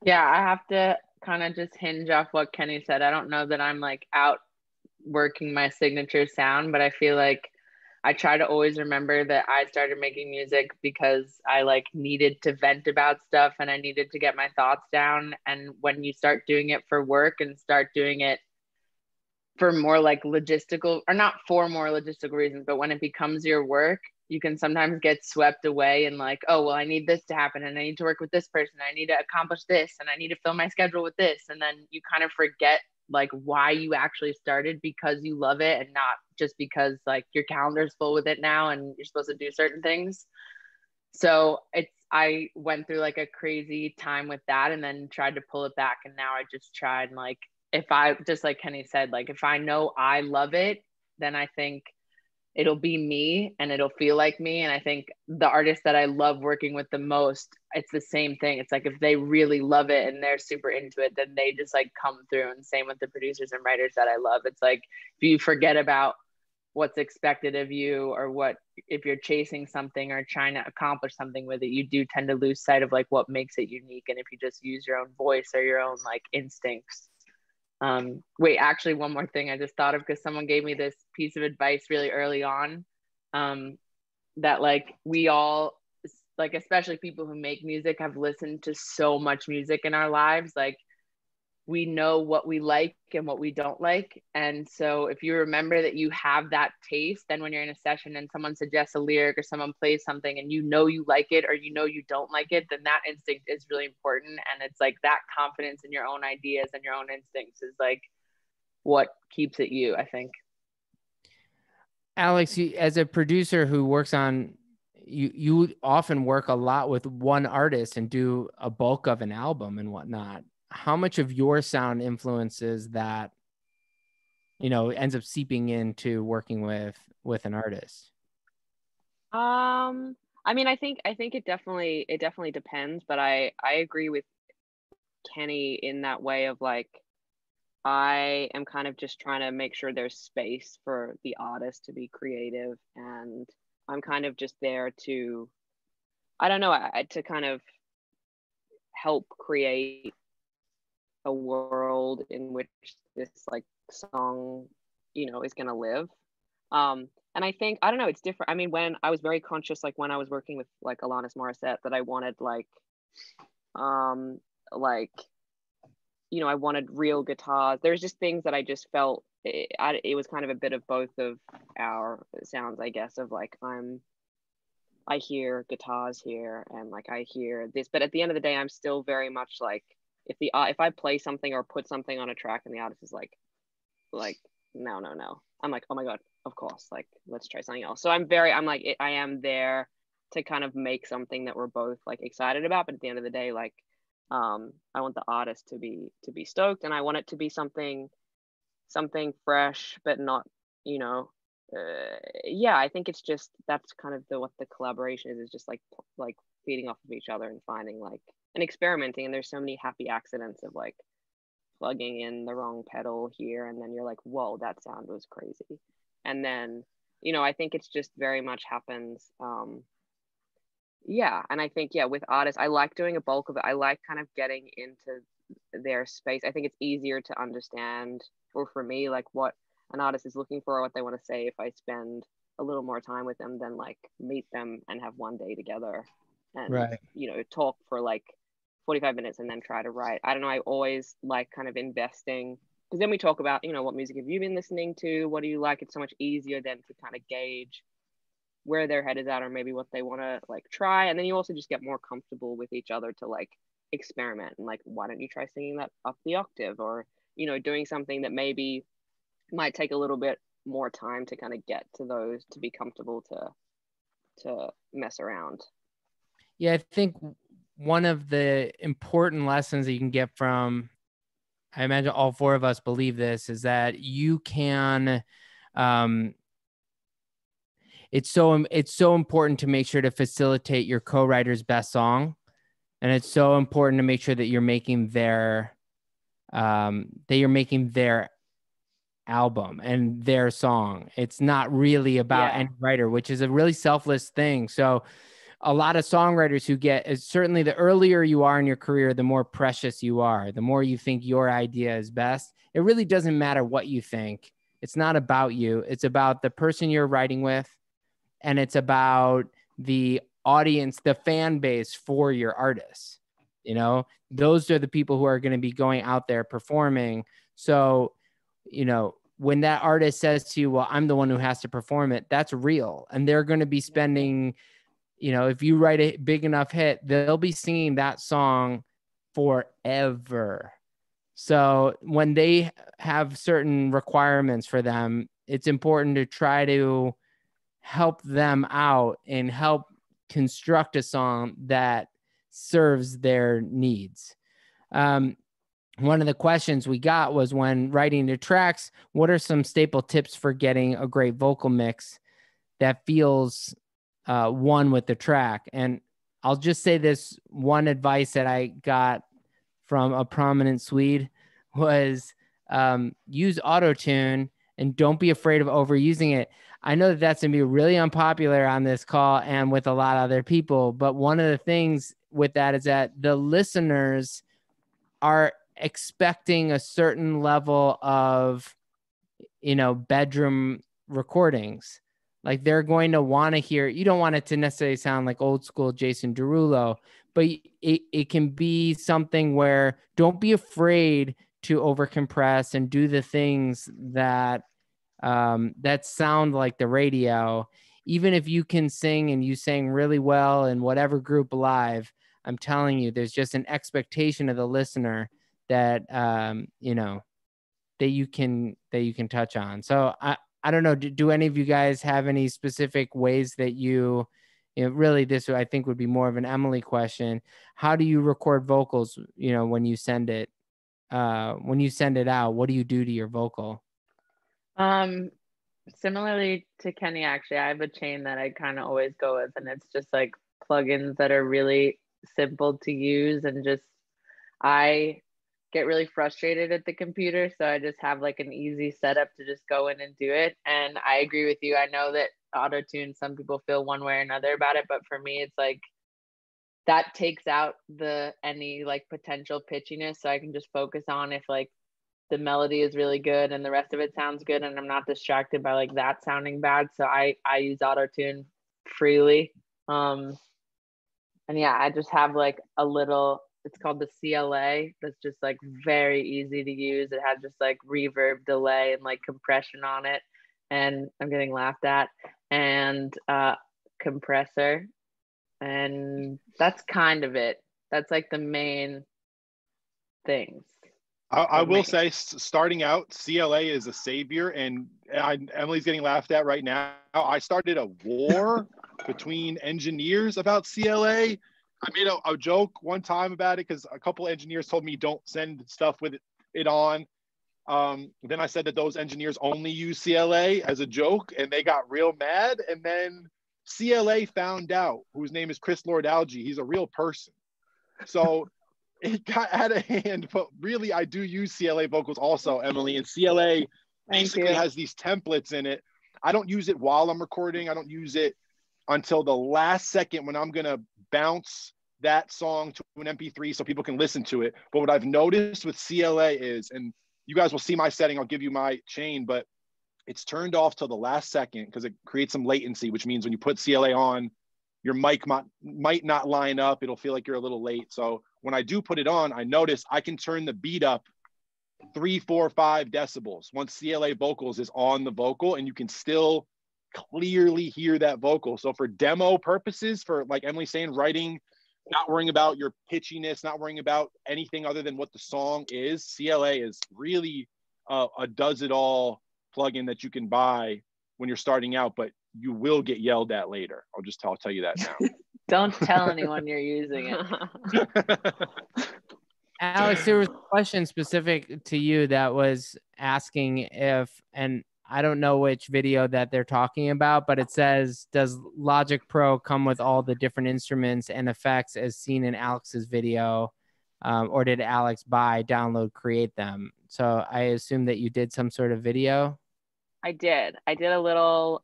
Yeah, I have to kind of just hinge off what Kenny said. I don't know that I'm like out working my signature sound, but I feel like I try to always remember that I started making music because I like needed to vent about stuff and I needed to get my thoughts down. And when you start doing it for work and start doing it for more like logistical, or not for more logistical reasons, but when it becomes your work, you can sometimes get swept away and like, oh, well, I need this to happen and I need to work with this person. I need to accomplish this and I need to fill my schedule with this. And then you kind of forget like why you actually started, because you love it and not just because like your calendar's full with it now and you're supposed to do certain things. So I went through like a crazy time with that and then tried to pull it back. And now I just tried, like, if I, just like Kenny said, like if I know I love it, then I think it'll be me and it'll feel like me. And I think the artists that I love working with the most, it's the same thing. It's like if they really love it and they're super into it, then they just like come through. And same with the producers and writers that I love. It's like if you forget about what's expected of you, or what, if you're chasing something or trying to accomplish something with it, you do tend to lose sight of like what makes it unique. And if you just use your own voice or your own like instincts. Wait, actually, one more thing I just thought of, because someone gave me this piece of advice really early on, that like we all, like especially people who make music, have listened to so much music in our lives. Like we know what we like and what we don't like. And so if you remember that you have that taste, then when you're in a session and someone suggests a lyric or someone plays something and you know you like it or you know you don't like it, then that instinct is really important. And it's like that confidence in your own ideas and your own instincts is like what keeps it you, I think. Alex, as a producer who works on, you often work a lot with one artist and do a bulk of an album and whatnot. How much of your sound influences that, you know, ends up seeping into working with an artist? I mean, I think it definitely depends, but I agree with Kenny in that way of like, I am kind of just trying to make sure there's space for the artist to be creative, and I'm kind of just there to, I don't know, to kind of help create a world in which this like song, you know, is going to live. And I think, I don't know, it's different. I mean, when I was very conscious, like when I was working with like Alanis Morissette, that I wanted like, you know, I wanted real guitars. There's just things that I just felt it was kind of a bit of both of our sounds, I guess, of like I hear guitars here and like I hear this, but at the end of the day, I'm still very much like, if I play something or put something on a track and the artist is like no, I'm like, oh my god, of course, like let's try something else. So I'm like, I am there to kind of make something that we're both like excited about, but at the end of the day, like I want the artist to be stoked, and I want it to be something fresh, but not, you know, yeah, I think it's just, that's kind of what the collaboration is just like feeding off of each other and finding like, and experimenting. And there's so many happy accidents of like plugging in the wrong pedal here, and then you're like, whoa, that sound was crazy. And then, you know, I think it's just very much happens. Yeah, and I think, yeah, with artists, I like doing a bulk of it. I like kind of getting into their space. I think it's easier to understand, or for me, like what an artist is looking for or what they want to say if I spend a little more time with them than like meet them and have one day together and Right. you know, talk for like 45 minutes and then try to write. I don't know, I always like kind of investing, because then we talk about, you know, what music have you been listening to, what do you like. It's so much easier then to kind of gauge where their head is at or maybe what they want to like try. And then you also just get more comfortable with each other to like experiment and like, why don't you try singing that up the octave, or you know, doing something that maybe might take a little bit more time to kind of get to those, to be comfortable to mess around. Yeah, I think one of the important lessons that you can get from, I imagine all four of us believe this, is that you can, it's so important to make sure to facilitate your co-writer's best song. And it's so important to make sure that you're making their album and their song. It's not really about any writer, which is a really selfless thing. So a lot of songwriters who get, certainly the earlier you are in your career, the more precious you are, the more you think your idea is best. It really doesn't matter what you think. It's not about you. It's about the person you're writing with, and it's about the audience, the fan base for your artists. You know, those are the people who are going to be going out there performing. So, you know, when that artist says to you, well, I'm the one who has to perform it, that's real. And they're going to be spending, you know, if you write a big enough hit, they'll be singing that song forever. So when they have certain requirements for them, it's important to try to help them out and help construct a song that serves their needs. One of the questions we got was, when writing the tracks, what are some staple tips for getting a great vocal mix that feels one with the track? And I'll just say this one advice that I got from a prominent Swede was use auto-tune and don't be afraid of overusing it. I know that that's going to be really unpopular on this call and with a lot of other people, but one of the things with that is that the listeners are expecting a certain level of, you know, bedroom recordings. Like they're going to want to hear, you don't want it to necessarily sound like old school Jason Derulo, but it can be something where don't be afraid to overcompress and do the things that that sound like the radio. Even if you can sing and you sang really well in whatever group live, I'm telling you, there's just an expectation of the listener that you know, that you can touch on. So I don't know, do any of you guys have any specific ways that you know, really this I think would be more of an Emily question. How do you record vocals, you know, when you send it out, what do you do to your vocal? Similarly to Kenny, actually, I have a chain that I kind of always go with, and it's just like plugins that are really simple to use, and just I get really frustrated at the computer, so I just have like an easy setup to just go in and do it. And I agree with you. I know that auto-tune, some people feel one way or another about it, but for me, it's like that takes out any like potential pitchiness, so I can just focus on if like the melody is really good and the rest of it sounds good, and I'm not distracted by like that sounding bad. So I use auto-tune freely. And yeah, I just have like a little, it's called the CLA, that's just like very easy to use. It has just like reverb, delay, and like compression on it, and I'm getting laughed at, and compressor, and that's kind of it. That's like the main things. I will say, starting out, CLA is a savior, and Emily's getting laughed at right now. I started a war between engineers about CLA. I made a joke one time about it because a couple of engineers told me don't send stuff with it on. Then I said that those engineers only use CLA as a joke, and they got real mad. And then CLA found out, whose name is Chris Lord-Alge. He's a real person. So it got out of hand, but really I do use CLA vocals also, Emily, and CLA basically has these templates in it. I don't use it while I'm recording. I don't use it until the last second when I'm going to bounce that song to an MP3 so people can listen to it. But what I've noticed with CLA is, and you guys will see my setting, I'll give you my chain, but it's turned off till the last second because it creates some latency, which means when you put CLA on, your mic might not line up. It'll feel like you're a little late. So when I do put it on, I notice I can turn the beat up 3, 4, 5 decibels once CLA vocals is on the vocal, and you can still clearly hear that vocal. So for demo purposes, for like Emily's saying, writing, not worrying about your pitchiness, not worrying about anything other than what the song is, CLA is really a does it all plugin that you can buy when you're starting out, but you will get yelled at later. I'll tell you that now. Don't tell anyone you're using it. Alex, there was a question specific to you that was asking if, and I don't know which video that they're talking about, but it says, does Logic Pro come with all the different instruments and effects as seen in Alex's video? Or did Alex download, create them? So I assume that you did some sort of video. I did a little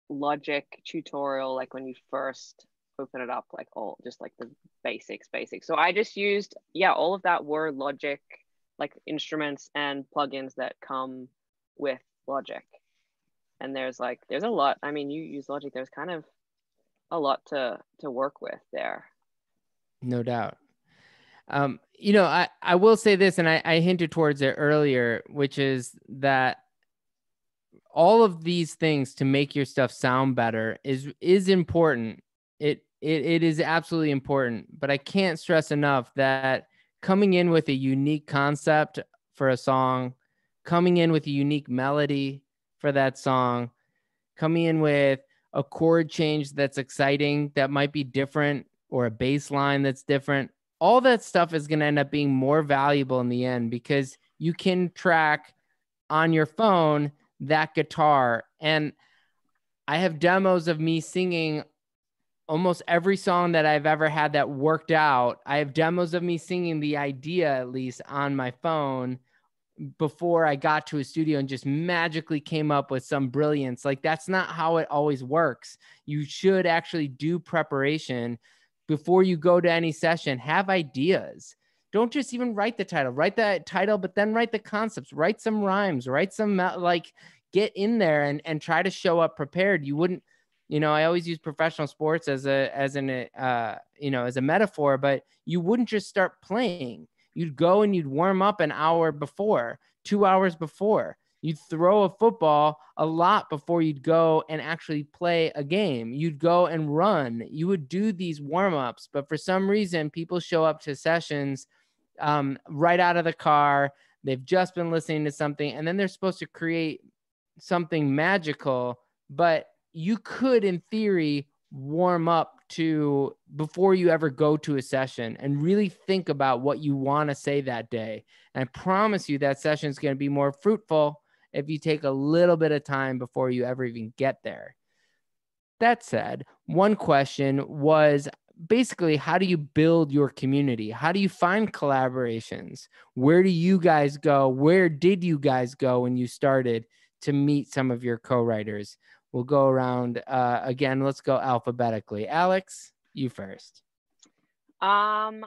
Logic tutorial, like when you first open it up, like all just like the basics. So I just used, all of that were Logic, like instruments and plugins that come with Logic. And there's a lot. I mean, you use Logic, there's kind of a lot to work with there. No doubt. I will say this, and I hinted towards it earlier, which is that all of these things to make your stuff sound better is important. It is absolutely important, but I can't stress enough that coming in with a unique concept for a song, coming in with a unique melody for that song, coming in with a chord change that's exciting, that might be different, or a bass line that's different, all that stuff is going to end up being more valuable in the end, because you can track on your phone that guitar. And I have demos of me singing almost every song that I've ever had that worked out. I have demos of me singing the idea, at least on my phone, before I got to a studio and just magically came up with some brilliance. Like, that's not how it always works. You should actually do preparation before you go to any session. Have ideas. Don't just even write the title, but then write the concepts, write some rhymes, write some, get in there and try to show up prepared. You wouldn't, I always use professional sports as a metaphor, but you wouldn't just start playing. You'd go and you'd warm up an hour before, 2 hours before. You'd throw a football a lot before you'd go and actually play a game. You'd go and run. You would do these warm-ups, but for some reason, people show up to sessions right out of the car. They've just been listening to something, and then they're supposed to create something magical, but you could, in theory, warm up to before you ever go to a session and really think about what you want to say that day. And I promise you that session is going to be more fruitful if you take a little bit of time before you ever even get there. That said, one question was basically, how do you build your community? How do you find collaborations? Where do you guys go? Where did you guys go when you started to meet some of your co-writers? We'll go around again. Let's go alphabetically. Alex, you first. I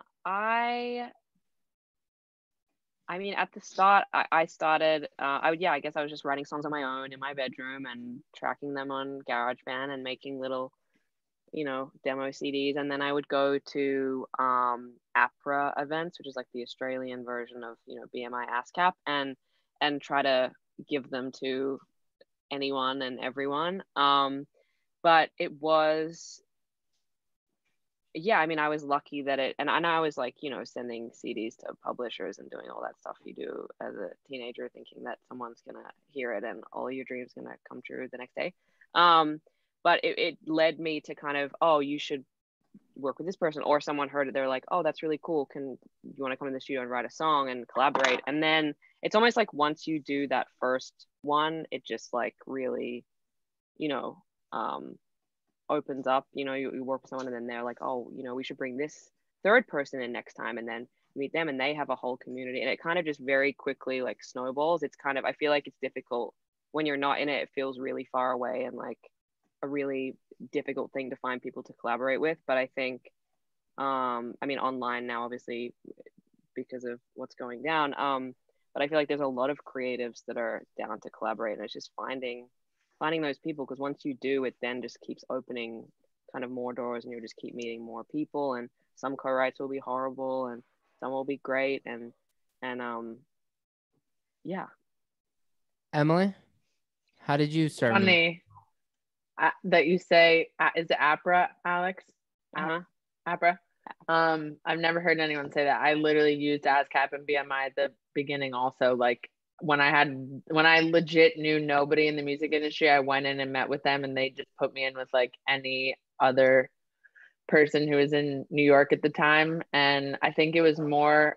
mean, at the start, I started, I guess I was just writing songs on my own in my bedroom and tracking them on GarageBand and making little, demo CDs. And then I would go to APRA events, which is like the Australian version of, BMI ASCAP, and try to give them to anyone and everyone. But it was, I mean, I was lucky that and I was like, sending CDs to publishers and doing all that stuff you do as a teenager, thinking that someone's going to hear it and all your dreams going to come true the next day. But it led me to kind of, you should work with this person, or someone heard it. They're like, oh, that's really cool. You want to come in the studio and write a song and collaborate? And then it's almost like once you do that first one, it just like really, opens up. You work with someone and then they're like, oh, we should bring this third person in next time, and then meet them and they have a whole community, and it kind of just very quickly like snowballs. It's kind of, I feel like it's difficult when you're not in it. It feels really far away and like a really difficult thing to find people to collaborate with. But I think I mean, online now, obviously, because of what's going down, But I feel like there's a lot of creatives that are down to collaborate, and it's just finding those people, because once you do, it then just keeps opening kind of more doors, and you'll just keep meeting more people, and some co-writes will be horrible and some will be great, and yeah. Emily, how did you start? Funny that you say, is it APRA, Alex? APRA. I've never heard anyone say that. I literally used ASCAP and BMI at the beginning also. Like when I legit knew nobody in the music industry, I went in and met with them, and they just put me in with like any other person who was in New York at the time. And I think it was more,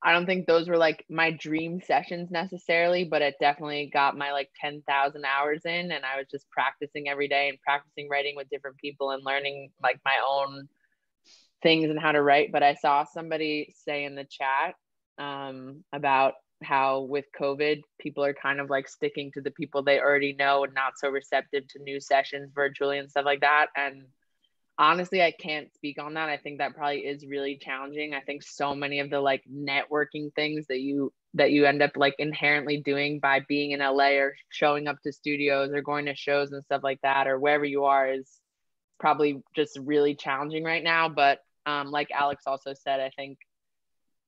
I don't think those were like my dream sessions necessarily, but it definitely got my like 10,000 hours in, and I was just practicing every day and practicing writing with different people and learning like my own things and how to write. But I saw somebody say in the chat about how with COVID, people are kind of like sticking to the people they already know and not so receptive to new sessions virtually and stuff like that. And honestly, I can't speak on that. I think that probably is really challenging. I think so many of the like networking things that you end up like inherently doing by being in LA or showing up to studios or going to shows and stuff like that, or wherever you are, is probably just really challenging right now. But like Alex also said, I think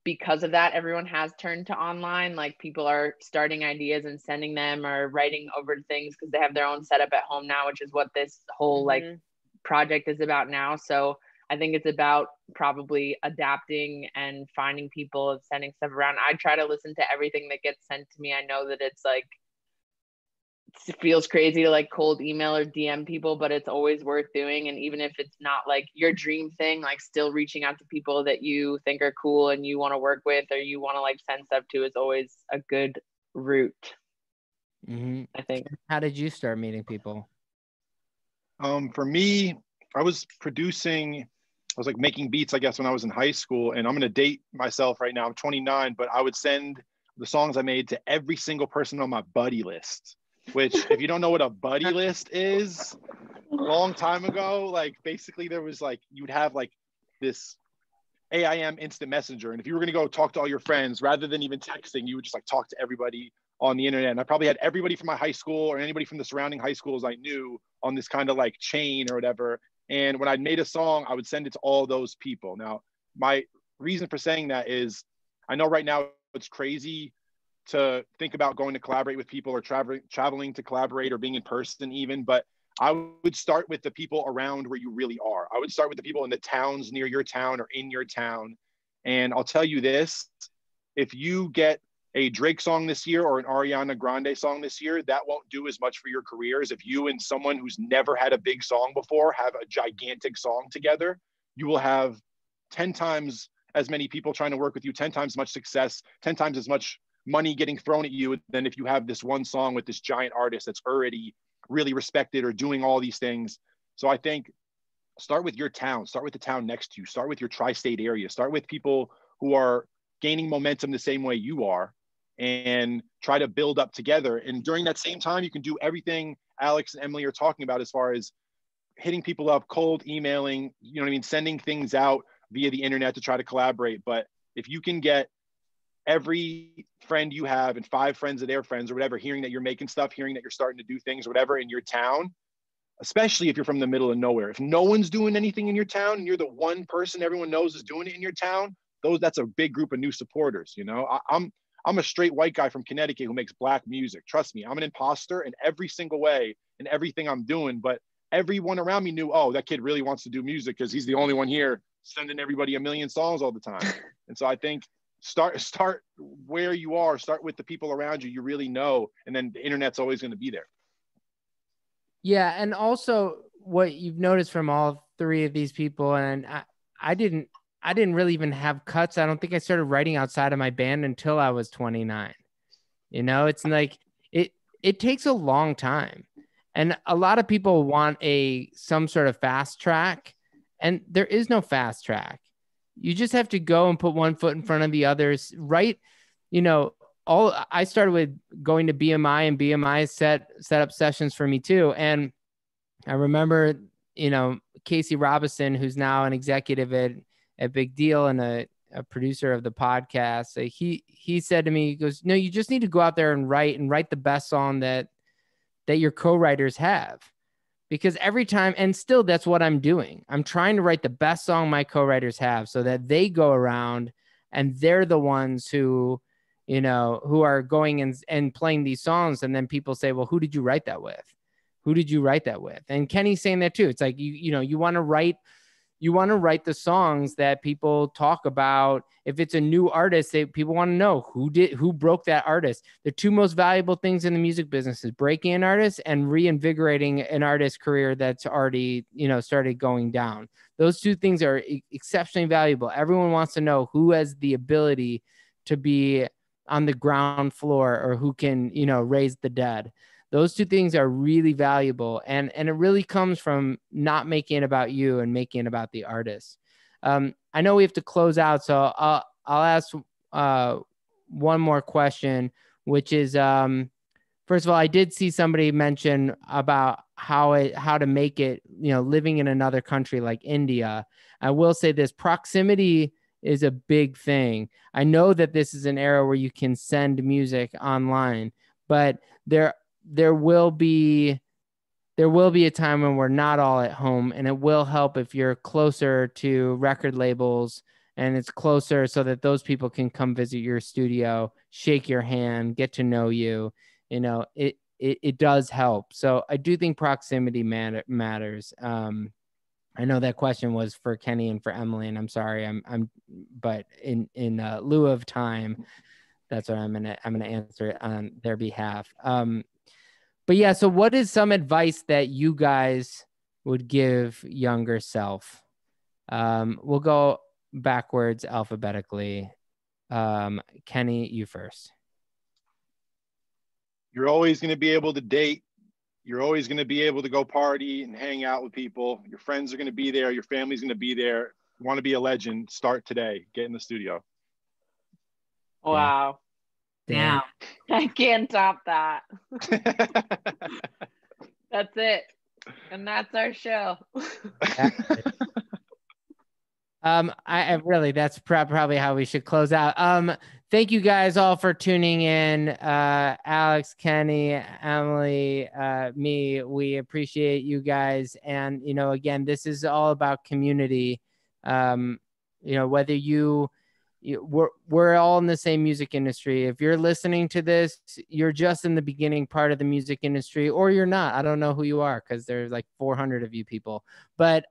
because of that, everyone has turned to online. Like people are starting ideas and sending them, or writing over things because they have their own setup at home now, which is what this whole like project is about now. So I think it's about probably adapting and finding people and sending stuff around. I try to listen to everything that gets sent to me. I know that it's like, it feels crazy to like cold email or DM people, but it's always worth doing. And even if it's not like your dream thing, like still reaching out to people that you think are cool and you want to work with, or you want to like send stuff to, is always a good route. I think. How did you start meeting people? For me, I was like making beats, I guess, when I was in high school. And I'm going to date myself right now. I'm 29, but I would send the songs I made to every single person on my buddy list, which if you don't know what a buddy list is, a long time ago, like basically there was like, you would have like this AIM instant messenger. And if you were going to go talk to all your friends, rather than even texting, you would just like talk to everybody on the internet. And I probably had everybody from my high school or anybody from the surrounding high schools I knew on this kind of like chain or whatever. And when I made a song, I would send it to all those people. Now, my reason for saying that is I know right now it's crazy to think about going to collaborate with people or traveling to collaborate or being in person even, but I would start with the people around where you really are. I would start with the people in the towns near your town or in your town. And I'll tell you this, if you get a Drake song this year or an Ariana Grande song this year, that won't do as much for your career as if you and someone who's never had a big song before have a gigantic song together. You will have 10 times as many people trying to work with you, 10 times as much success, 10 times as much money getting thrown at you than if you have this one song with this giant artist that's already really respected or doing all these things. So I think start with your town, start with the town next to you, start with your tri-state area, start with people who are gaining momentum the same way you are, and try to build up together. And during that same time, you can do everything Alex and Emily are talking about as far as hitting people up, cold emailing, you know what I mean, sending things out via the internet to try to collaborate. But if you can get every friend you have and 5 friends of their friends or whatever, hearing that you're making stuff, hearing that you're starting to do things or whatever in your town, especially if you're from the middle of nowhere, if no one's doing anything in your town and you're the one person everyone knows is doing it in your town, that's a big group of new supporters. You know, I'm a straight white guy from Connecticut who makes black music. Trust me, I'm an imposter in every single way in everything I'm doing. But everyone around me knew, oh, that kid really wants to do music because he's the only one here sending everybody a million songs all the time. And so I think start where you are, start with the people around you really know, and then the internet's always going to be there. Yeah, and also what you've noticed from all 3 of these people, and I didn't really even have cuts. I don't think I started writing outside of my band until I was 29. You know, it's like it takes a long time. And a lot of people want some sort of fast track, and there is no fast track. You just have to go and put one foot in front of the others, right? You know, I started with going to BMI, and BMI set up sessions for me too. And I remember, you know, Casey Robinson, who's now an executive at Big Deal and a producer of the podcast, he said to me, he goes, no, you just need to go out there and write the best song that your co-writers have. Because every time, and still that's what I'm doing. I'm trying to write the best song my co-writers have so that they go around and they're the ones who, you know, who are going and playing these songs. And then people say, well, who did you write that with? Who did you write that with? And Kenny's saying that too. It's like, you know, you want to write the songs that people talk about. If it's a new artist, people want to know who broke that artist. The two most valuable things in the music business is breaking an artist and reinvigorating an artist's career that's already, you know, started going down. Those two things are exceptionally valuable. Everyone wants to know who has the ability to be on the ground floor or who can, you know, raise the dead. Those two things are really valuable. And it really comes from not making it about you and making it about the artist. I know we have to close out, so I'll ask one more question, which is, first of all, I did see somebody mention about how to make it, you know, living in another country like India. I will say this: proximity is a big thing. I know that this is an era where you can send music online, but there will be a time when we're not all at home, and it will help if you're closer to record labels and it's closer so that those people can come visit your studio, shake your hand, get to know you. You know, it does help. So I do think proximity matters. I know that question was for Kenny and for Emily, and I'm sorry, but in lieu of time, that's what I'm gonna answer it on their behalf. But yeah, so what is some advice that you guys would give younger self? We'll go backwards alphabetically. Kenny, you first. You're always going to be able to date. You're always going to be able to go party and hang out with people. Your friends are going to be there. Your family's going to be there. You want to be a legend? Start today. Get in the studio. Wow. Damn. I can't top that. That's it. And that's our show. I really, that's probably how we should close out. Thank you guys all for tuning in. Alex, Kenny, Emily, me, we appreciate you guys. And, you know, again, this is all about community. You know, whether we're all in the same music industry. If you're listening to this, you're just in the beginning part of the music industry, or you're not. I don't know who you are, because there's like 400 of you people, but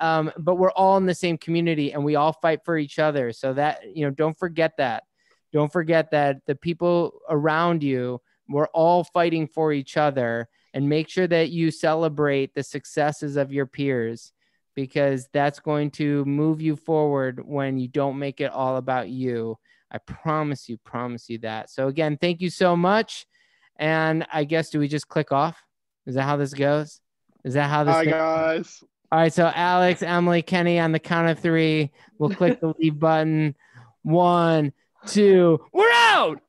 we're all in the same community and we all fight for each other. So that, you know, don't forget that the people around you, we're all fighting for each other, and make sure that you celebrate the successes of your peers, because that's going to move you forward when you don't make it all about you. I promise you that. So again, thank you so much. And I guess, do we just click off? Is that how this goes? Is that how this Hi, guys. All right, so Alex, Emily, Kenny, on the count of 3, we'll click the leave button. 1, 2, we're out!